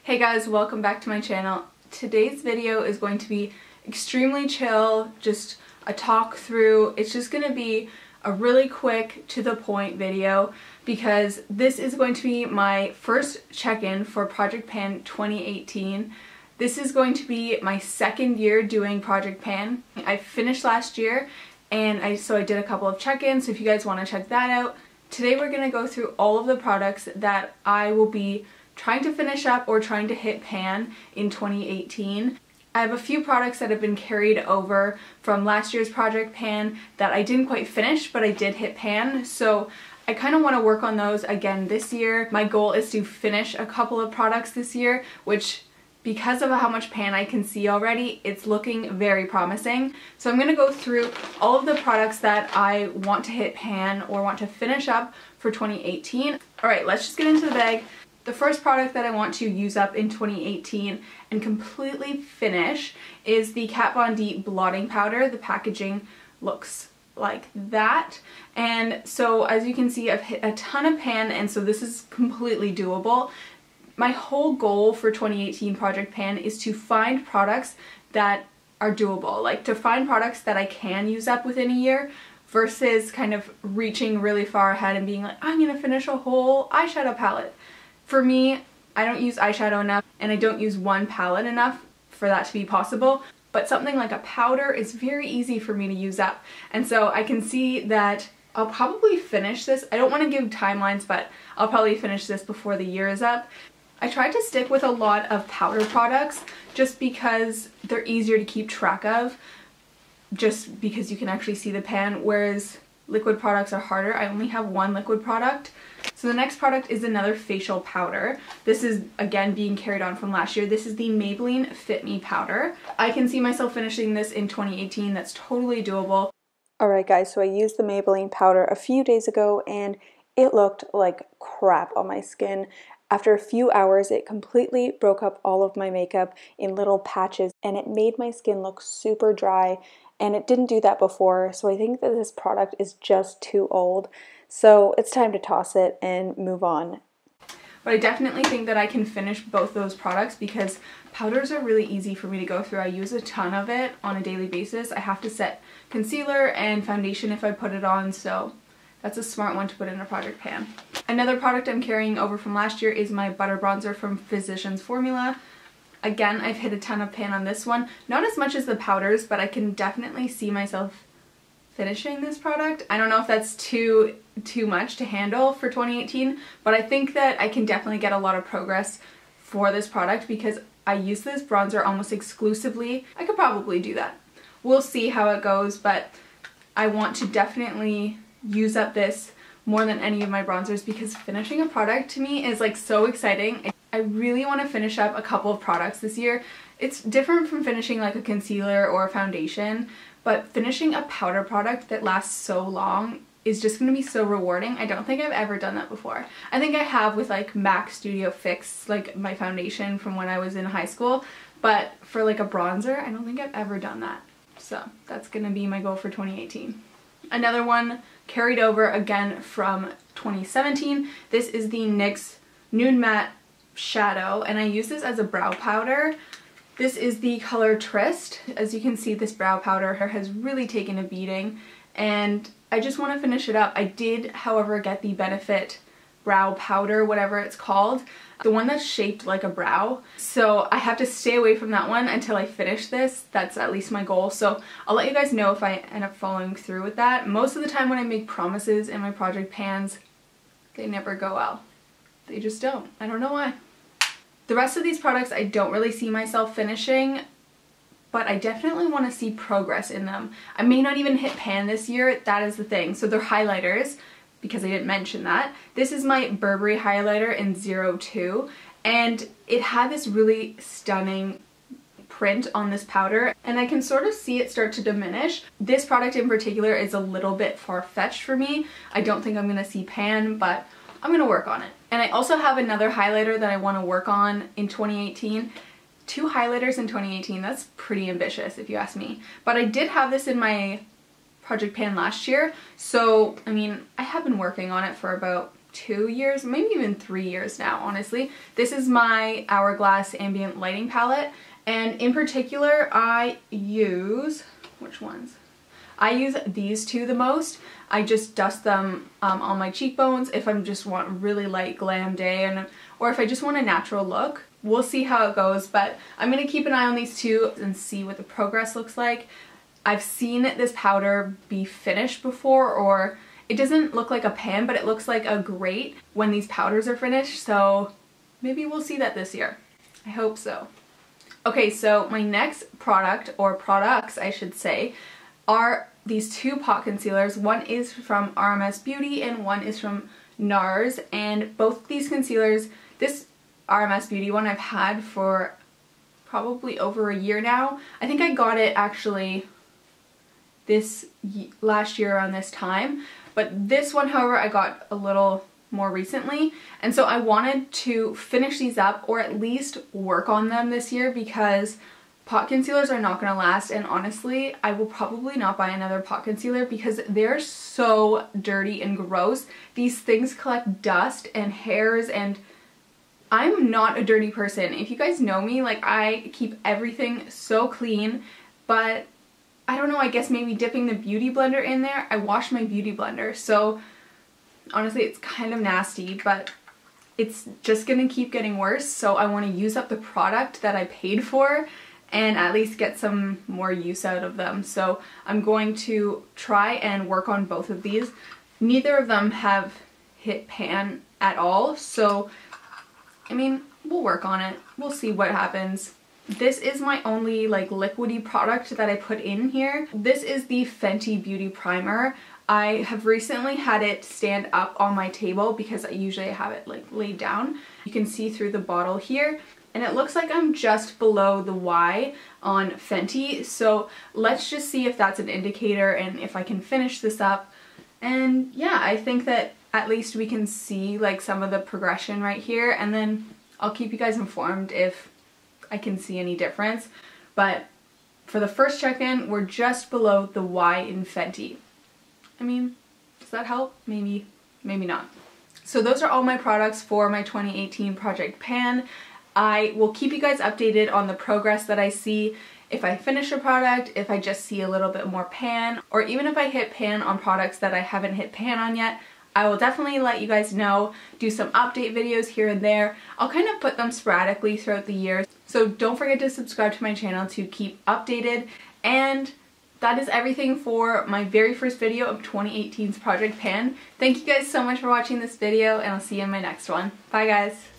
Hey guys, welcome back to my channel. Today's video is going to be extremely chill, just a talk through. It's just going to be a really quick, to the point video because this is going to be my first check-in for Project Pan 2018. This is going to be my second year doing Project Pan. I finished last year and so I did a couple of check-ins, so if you guys want to check that out. Today we're going to go through all of the products that I will be trying to finish up or trying to hit pan in 2018. I have a few products that have been carried over from last year's Project Pan that I didn't quite finish, but I did hit pan, so I kind of want to work on those again this year. My goal is to finish a couple of products this year, which because of how much pan I can see already, it's looking very promising. So I'm going to go through all of the products that I want to hit pan or want to finish up for 2018. Alright, let's just get into the bag. The first product that I want to use up in 2018 and completely finish is the Kat Von D Blotting Powder. The packaging looks like that. And so as you can see, I've hit a ton of pan, and so this is completely doable. My whole goal for 2018 Project Pan is to find products that are doable, like to find products that I can use up within a year versus kind of reaching really far ahead and being like, I'm gonna finish a whole eyeshadow palette. For me, I don't use eyeshadow enough and I don't use one palette enough for that to be possible, but something like a powder is very easy for me to use up. And so I can see that I'll probably finish this. I don't want to give timelines, but I'll probably finish this before the year is up. I tried to stick with a lot of powder products just because they're easier to keep track of, just because you can actually see the pan, whereas liquid products are harder. I only have one liquid product. So the next product is another facial powder. This is again being carried on from last year. This is the Maybelline Fit Me powder. I can see myself finishing this in 2018. That's totally doable. Alright guys, so I used the Maybelline powder a few days ago and it looked like crap on my skin. After a few hours, it completely broke up all of my makeup in little patches and it made my skin look super dry, and it didn't do that before, so I think that this product is just too old. So it's time to toss it and move on. But I definitely think that I can finish both those products because powders are really easy for me to go through. I use a ton of it on a daily basis. I have to set concealer and foundation if I put it on, so that's a smart one to put in a Project Pan. Another product I'm carrying over from last year is my butter bronzer from Physicians Formula. Again, I've hit a ton of pan on this one. Not as much as the powders, but I can definitely see myself finishing this product. I don't know if that's too much to handle for 2018, but I think that I can definitely get a lot of progress for this product because I use this bronzer almost exclusively. I could probably do that. We'll see how it goes, but I want to definitely use up this more than any of my bronzers because finishing a product to me is like so exciting. I really want to finish up a couple of products this year. It's different from finishing like a concealer or a foundation, but finishing a powder product that lasts so long is just going to be so rewarding. I don't think I've ever done that before. I think I have with like MAC Studio Fix, like my foundation from when I was in high school, but for like a bronzer, I don't think I've ever done that. So that's going to be my goal for 2018. Another one carried over again from 2017. This is the NYX Nude Matte Shadow, and I use this as a brow powder. This is the color Tryst. As you can see, this brow powder has really taken a beating, and I just want to finish it up. I did, however, get the Benefit brow powder, whatever it's called, the one that's shaped like a brow. So I have to stay away from that one until I finish this. That's at least my goal. So I'll let you guys know if I end up following through with that. Most of the time when I make promises in my Project Pans, they never go well. They just don't. I don't know why. The rest of these products I don't really see myself finishing, but I definitely want to see progress in them. I may not even hit pan this year, that is the thing. So they're highlighters, because I didn't mention that. This is my Burberry highlighter in 02, and it had this really stunning print on this powder, and I can sort of see it start to diminish. This product in particular is a little bit far-fetched for me. I don't think I'm gonna see pan, but I'm gonna work on it. And I also have another highlighter that I wanna work on in 2018. 2 highlighters in 2018, that's pretty ambitious if you ask me. But I did have this in my Project Pan last year, so I mean I have been working on it for about 2 years, maybe even 3 years now, honestly. This is my Hourglass Ambient Lighting Palette, and in particular I use, which ones? I use these two the most. I just dust them on my cheekbones if I just want a really light glam day, or if I just want a natural look. We'll see how it goes, but I'm going to keep an eye on these two and see what the progress looks like. I've seen this powder be finished before, or it doesn't look like a pan, but it looks like a grate when these powders are finished, so maybe we'll see that this year. I hope so. Okay, so my next product, or products I should say, are these two pot concealers. One is from RSM Beauty and one is from NARS, and both these concealers, this RSM Beauty one I've had for probably over a year now. I think I got it actually this last year around this time, but this one, however, I got a little more recently, and so I wanted to finish these up or at least work on them this year, because pot concealers are not going to last, and honestly I will probably not buy another pot concealer because they're so dirty and gross. These things collect dust and hairs, and I'm not a dirty person. If you guys know me, like, I keep everything so clean, but I don't know, I guess maybe dipping the beauty blender in there. I wash my beauty blender, so honestly it's kind of nasty, but it's just gonna keep getting worse, so I want to use up the product that I paid for and at least get some more use out of them. So I'm going to try and work on both of these. Neither of them have hit pan at all, so I mean, we'll work on it. We'll see what happens. This is my only like liquidy product that I put in here. This is the Fenty Beauty Primer. I have recently had it stand up on my table because I usually have it like laid down. You can see through the bottle here, and it looks like I'm just below the Y on Fenty, so let's just see if that's an indicator and if I can finish this up. And yeah, I think that at least we can see like some of the progression right here, and then I'll keep you guys informed if I can see any difference. But for the first check-in, we're just below the Y in Fenty. I mean, does that help? Maybe, maybe not. So those are all my products for my 2018 Project Pan. I will keep you guys updated on the progress that I see. If I finish a product, if I just see a little bit more pan, or even if I hit pan on products that I haven't hit pan on yet, I will definitely let you guys know, do some update videos here and there. I'll kind of put them sporadically throughout the year. So don't forget to subscribe to my channel to keep updated. And that is everything for my very first video of 2018's Project Pan. Thank you guys so much for watching this video, and I'll see you in my next one. Bye guys!